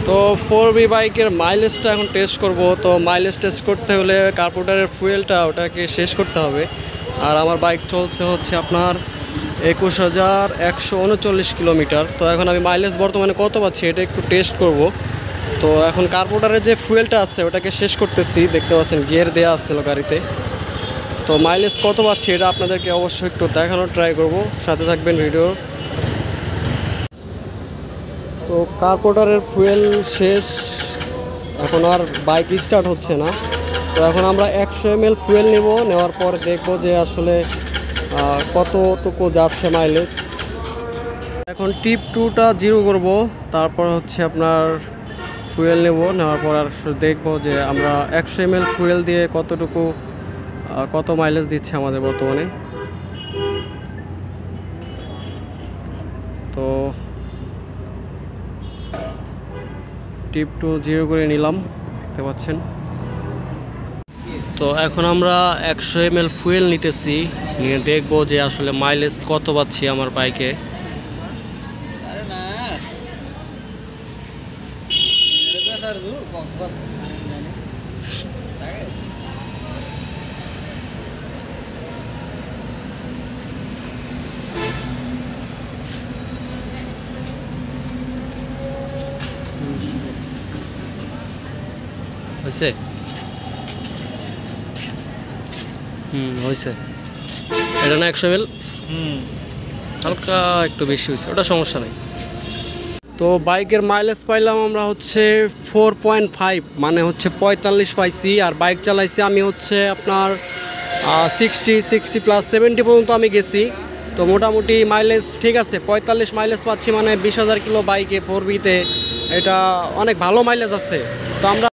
তো 4B বাইকের মাইলেজটা এখন টেস্ট করব। তো মাইলেজ টেস্ট করতে হলে কার্বোরেটরের ফুয়েলটা ওটাকে শেষ করতে হবে। আর আমার বাইক চলছে হচ্ছে আপনার 21,139 কিলোমিটার। তো এখন আমি মাইলেজ বর্তমানে কত পাচ্ছি এটা একটু টেস্ট করব। তো এখন কার্বোরেটরের যে ফুয়েলটা আছে ওটাকে শেষ করতেছি, দেখতে পাচ্ছেন গিয়ার দেওয়া আসছিল গাড়িতে। তো মাইলেজ কত পাচ্ছি এটা আপনাদেরকে অবশ্যই একটু দেখানোর ট্রাই করব, সাথে থাকবেন ভিডিও। তো কার্বোরেটরের ফুয়েল শেষ, এখন আর বাইক স্টার্ট হচ্ছে না। তো এখন আমরা 100 ml ফুয়েল নেওয়ার পর দেখব যে আসলে কতটুকু যাচ্ছে মাইলেজ। এখন টিপ 2টা 0 করব, তারপর হচ্ছে আপনার ফুয়েল নেওয়ার পর আর দেখব যে আমরা 100 ml ফুয়েল দিয়ে কত মাইলেজ দিচ্ছে আমাদের বর্তমানে। তো টিপ 2 0 করে নিলাম, দেখতে পাচ্ছেন। তো এখন আমরা 100 ml ফুয়েল নিতেছি, নিয়ে দেখব যে আসলে মাইলেজ কত পাচ্ছি আমার বাইকে। হয়েছে? হয়েছে। এটা না 100 ml, হালকা একটু বেশি হয়েছে, ওটা সমস্যা নেই। তো বাইকের মাইলেজ পাইলাম আমরা হচ্ছে 4.5, মানে হচ্ছে 45 পাইছি। আর বাইক চালাইছি আমি হচ্ছে আপনার 60 প্লাস 70 পর্যন্ত আমি গেছি। তো মোটামুটি মাইলেজ ঠিক আছে, 45 মাইলেজ পাচ্ছি, মানে 20,000 কিলো বাইকে 4Bতে এটা অনেক ভালো মাইলেজ আছে। তো আমরা